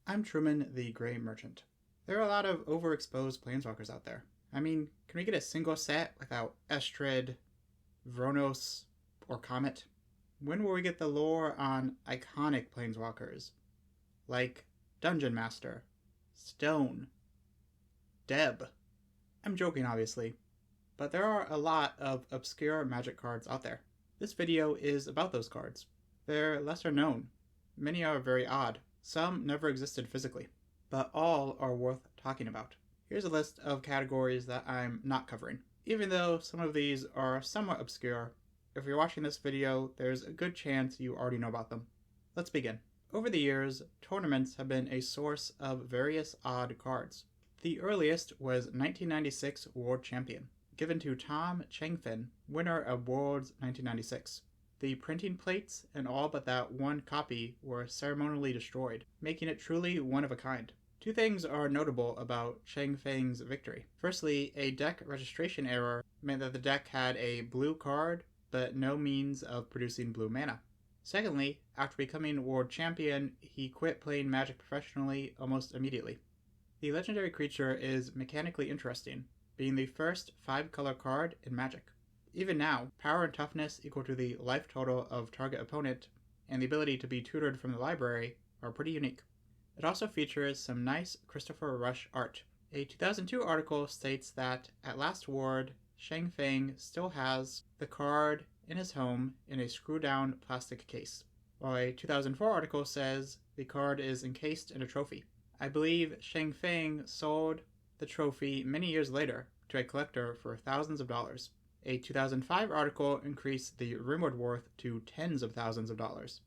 I'm Truman, the Gray Merchant. There are a lot of overexposed planeswalkers out there. I mean, can we get a single set without Estrid, Vronos, or Comet? When will we get the lore on iconic planeswalkers like Dungeon Master, Stone, Deb? I'm joking, obviously, but there are a lot of obscure Magic cards out there. This video is about those cards. They're lesser known. Many are very odd. Some never existed physically, but all are worth talking about. Here's a list of categories that I'm not covering. Even though some of these are somewhat obscure, if you're watching this video, there's a good chance you already know about them. Let's begin. Over the years, tournaments have been a source of various odd cards. The earliest was 1996 World Champion, given to Tom Changfin, winner of Worlds 1996. The printing plates and all but that one copy were ceremonially destroyed, making it truly one of a kind. Two things are notable about Changfeng's victory. Firstly, a deck registration error meant that the deck had a blue card, but no means of producing blue mana. Secondly, after becoming World Champion, he quit playing Magic professionally almost immediately. The legendary creature is mechanically interesting, being the first 5-color card in Magic. Even now, power and toughness equal to the life total of target opponent and the ability to be tutored from the library are pretty unique. It also features some nice Christopher Rush art. A 2002 article states that at last word, Changfeng still has the card in his home in a screw-down plastic case, while a 2004 article says the card is encased in a trophy. I believe Changfeng sold the trophy many years later to a collector for thousands of dollars. A 2005 article increased the rumored worth to tens of thousands of dollars.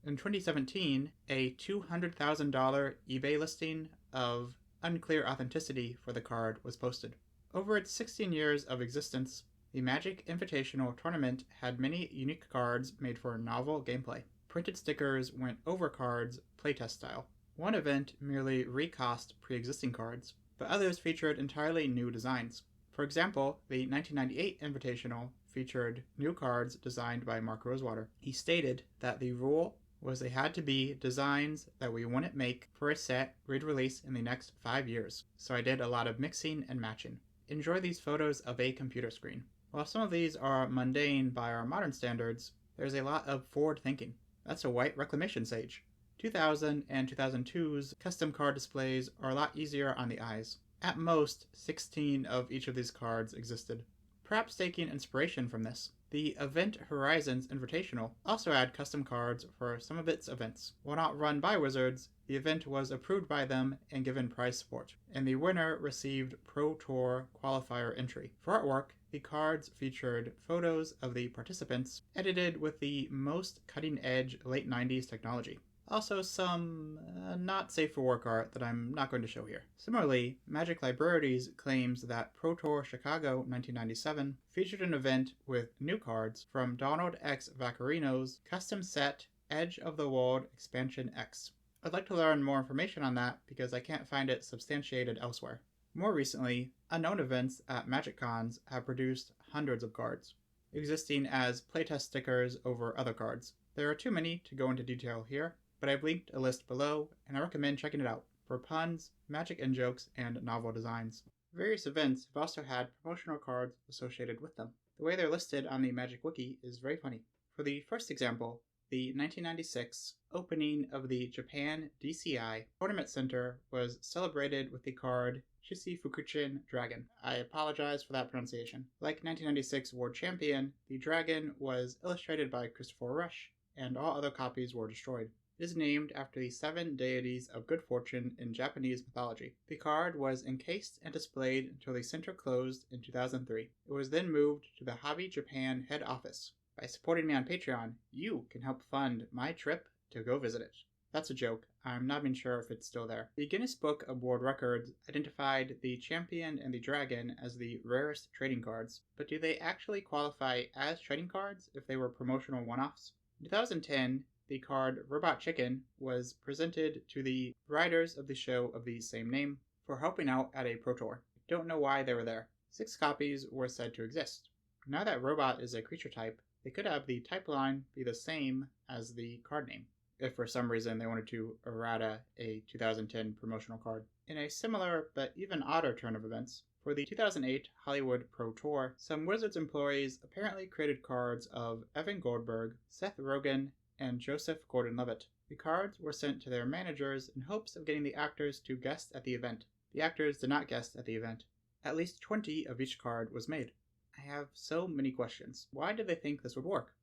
In 2017, a $200,000 eBay listing of unclear authenticity for the card was posted. Over its 16 years of existence, the Magic Invitational Tournament had many unique cards made for novel gameplay. Printed stickers went over cards playtest style. One event merely recast pre-existing cards, but others featured entirely new designs. For example, the 1998 Invitational featured new cards designed by Mark Rosewater. He stated that the rule was they had to be designs that we wouldn't make for a set we'd release in the next 5 years, so I did a lot of mixing and matching. Enjoy these photos of a computer screen. While some of these are mundane by our modern standards, there's a lot of forward thinking. That's a white reclamation sage. 2000 and 2002's custom card displays are a lot easier on the eyes. At most, 16 of each of these cards existed. Perhaps taking inspiration from this, the Event Horizons Invitational also had custom cards for some of its events. While not run by Wizards, the event was approved by them and given prize support, and the winner received Pro Tour qualifier entry. For artwork, the cards featured photos of the participants, edited with the most cutting-edge late 90s technology. Also some not safe for work art that I'm not going to show here. Similarly, Magic Libraries claims that Pro Tour Chicago 1997 featured an event with new cards from Donald X. Vaccarino's custom set Edge of the World Expansion X. I'd like to learn more information on that because I can't find it substantiated elsewhere. More recently, unknown events at Magic Cons have produced hundreds of cards, existing as playtest stickers over other cards. There are too many to go into detail here, but I've linked a list below, and I recommend checking it out for puns, magic in-jokes, and novel designs. Various events have also had promotional cards associated with them. The way they're listed on the Magic Wiki is very funny. For the first example, the 1996 opening of the Japan DCI Tournament Center was celebrated with the card Shichifukuchin Dragon. I apologize for that pronunciation. Like 1996 World Champion, the dragon was illustrated by Christopher Rush, and all other copies were destroyed. It is named after the 7 deities of good fortune in Japanese mythology. The card was encased and displayed until the center closed in 2003. It was then moved to the Hobby Japan head office. By supporting me on Patreon, you can help fund my trip to go visit it. That's a joke. I'm not even sure if it's still there. The Guinness Book of World Records identified the Champion and the Dragon as the rarest trading cards, but do they actually qualify as trading cards if they were promotional one-offs? In 2010, the card Robot Chicken was presented to the writers of the show of the same name for helping out at a Pro Tour. Don't know why they were there. 6 copies were said to exist. Now that Robot is a creature type, they could have the type line be the same as the card name. if for some reason they wanted to errata a 2010 promotional card. In a similar but even odder turn of events, for the 2008 Hollywood Pro Tour, some Wizards employees apparently created cards of Evan Goldberg, Seth Rogen, and Joseph Gordon-Levitt. The cards were sent to their managers in hopes of getting the actors to guest at the event. The actors did not guest at the event. At least 20 of each card was made. I have so many questions. Why did they think this would work?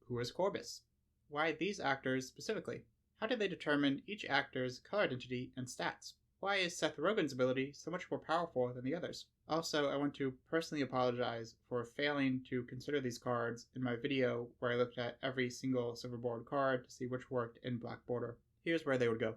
Who is Corbus? Why these actors specifically? How did they determine each actor's color identity and stats? Why is Seth Rogen's ability so much more powerful than the others? Also, I want to personally apologize for failing to consider these cards in my video where I looked at every single silverboard card to see which worked in black border. Here's where they would go.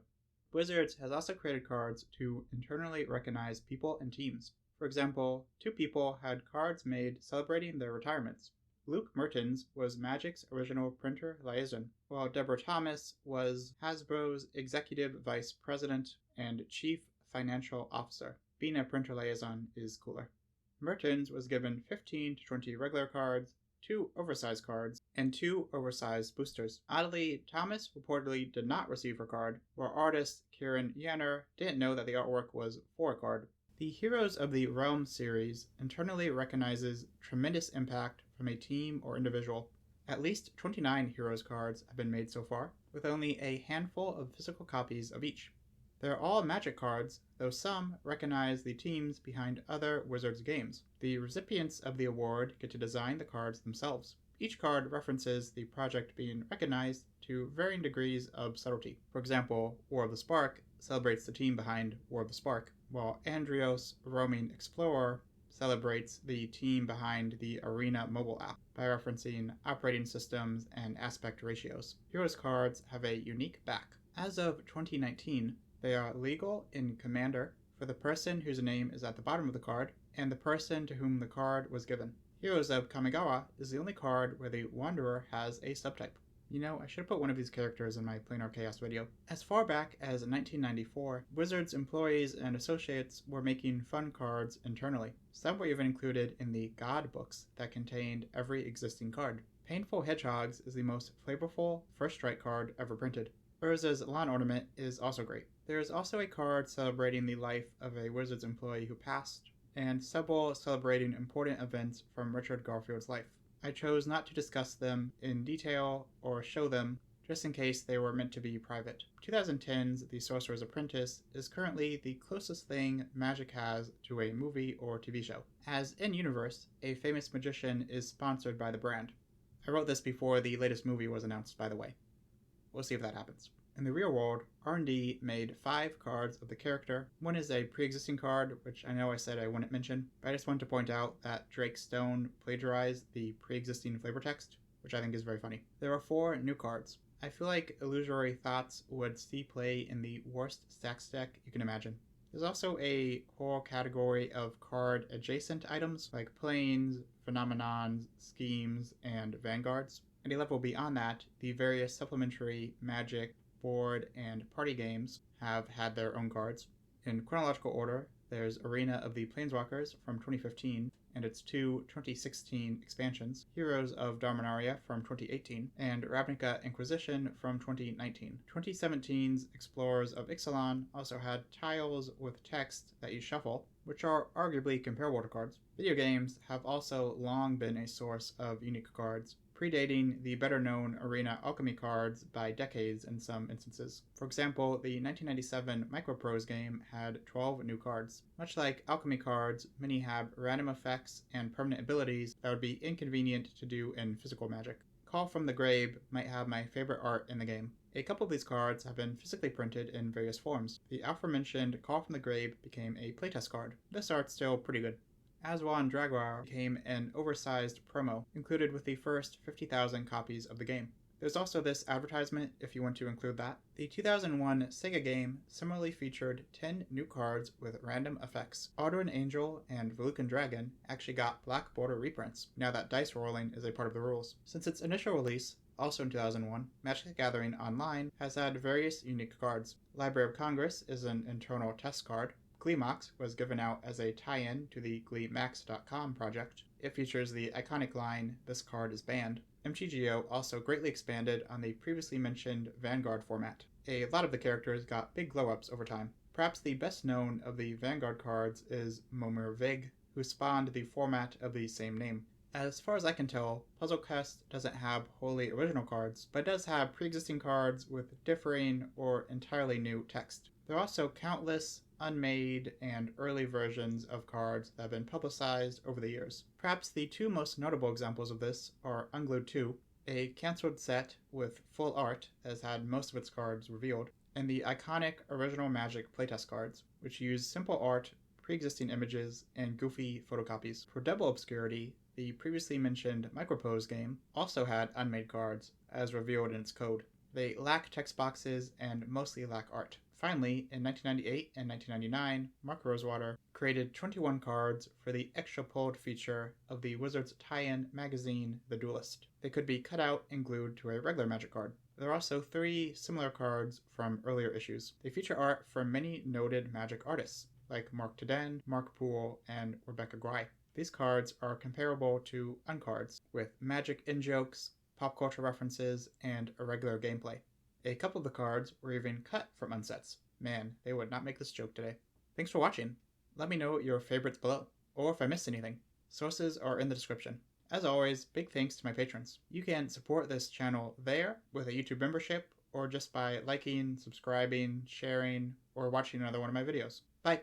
Wizards has also created cards to internally recognize people and teams. For example, 2 people had cards made celebrating their retirements. Luke Mertens was Magic's original printer liaison, while Deborah Thomas was Hasbro's executive vice president and chief financial officer. Being a printer liaison is cooler. Mertens was given 15 to 20 regular cards, 2 oversized cards, and 2 oversized boosters. Oddly, Thomas reportedly did not receive her card, while artist Kieran Yanner didn't know that the artwork was for a card. The Heroes of the Realm series internally recognizes tremendous impact from a team or individual. At least 29 Heroes cards have been made so far, with only a handful of physical copies of each. They're all Magic cards, though some recognize the teams behind other Wizards games. The recipients of the award get to design the cards themselves. Each card references the project being recognized to varying degrees of subtlety. For example, War of the Spark celebrates the team behind War of the Spark, while Andrios Roaming Explorer celebrates the team behind the Arena mobile app by referencing operating systems and aspect ratios. Heroes cards have a unique back. As of 2019, they are legal in Commander for the person whose name is at the bottom of the card and the person to whom the card was given. Heroes of Kamigawa is the only card where the Wanderer has a subtype. You know, I should have put one of these characters in my Planar Chaos video. As far back as 1994, Wizards employees and associates were making fun cards internally. Some were even included in the God books that contained every existing card. Painful Hedgehogs is the most flavorful first strike card ever printed. Urza's lawn ornament is also great. There is also a card celebrating the life of a Wizards employee who passed, and several celebrating important events from Richard Garfield's life. I chose not to discuss them in detail or show them, just in case they were meant to be private. 2010's The Sorcerer's Apprentice is currently the closest thing Magic has to a movie or TV show, as in-universe, a famous magician is sponsored by the brand. I wrote this before the latest movie was announced, by the way. We'll see if that happens. In the real world, R&D made 5 cards of the character. One is a pre-existing card, which I know I said I wouldn't mention, but I just wanted to point out that Drake Stone plagiarized the pre-existing flavor text, which I think is very funny. There are 4 new cards. I feel like Illusory Thoughts would see play in the worst stacks deck you can imagine. There's also a whole category of card-adjacent items, like planes, phenomenons, schemes, and vanguards. And a level beyond that, the various supplementary Magic, board, and party games have had their own cards. In chronological order, there's Arena of the Planeswalkers from 2015 and its 2 2016 expansions, Heroes of Dominaria from 2018, and Ravnica Inquisition from 2019. 2017's Explorers of Ixalan also had tiles with text that you shuffle, which are arguably comparable to cards. Video games have also long been a source of unique cards, predating the better-known Arena Alchemy cards by decades in some instances. For example, the 1997 Microprose game had 12 new cards. Much like Alchemy cards, many have random effects and permanent abilities that would be inconvenient to do in physical Magic. Call from the Grave might have my favorite art in the game. A couple of these cards have been physically printed in various forms. The aforementioned Call from the Grave became a playtest card. This art's still pretty good. Aswan Dragwar became an oversized promo, included with the first 50,000 copies of the game. There's also this advertisement if you want to include that. The 2001 Sega game similarly featured 10 new cards with random effects. Alduin Angel and Velucan Dragon actually got black border reprints, now that dice rolling is a part of the rules. Since its initial release, also in 2001, Magic the Gathering Online has had various unique cards. Library of Congress is an internal test card. GleeMox was given out as a tie-in to the GleeMax.com project. It features the iconic line, "This card is banned." MTGO also greatly expanded on the previously mentioned Vanguard format. A lot of the characters got big glow-ups over time. Perhaps the best known of the Vanguard cards is Momir Vig, who spawned the format of the same name. As far as I can tell, Puzzle Quest doesn't have wholly original cards, but does have pre-existing cards with differing or entirely new text. There are also countless unmade and early versions of cards that have been publicized over the years. Perhaps the two most notable examples of this are Unglued 2, a cancelled set with full art that has had most of its cards revealed, and the iconic original Magic playtest cards, which use simple art, pre-existing images, and goofy photocopies. For double obscurity, the previously mentioned Micropose game also had unmade cards, as revealed in its code. They lack text boxes and mostly lack art. Finally, in 1998 and 1999, Mark Rosewater created 21 cards for the extra pulled feature of the Wizards tie-in magazine, The Duelist. They could be cut out and glued to a regular Magic card. There are also 3 similar cards from earlier issues. They feature art from many noted Magic artists, like Mark Tedin, Mark Poole, and Rebecca Grai. These cards are comparable to uncards, with Magic in-jokes, pop culture references, and irregular gameplay. A couple of the cards were even cut from unsets. Man, they would not make this joke today. Thanks for watching. Let me know your favorites below, or if I missed anything. Sources are in the description. As always, big thanks to my patrons. You can support this channel there with a YouTube membership, or just by liking, subscribing, sharing, or watching another one of my videos. Bye!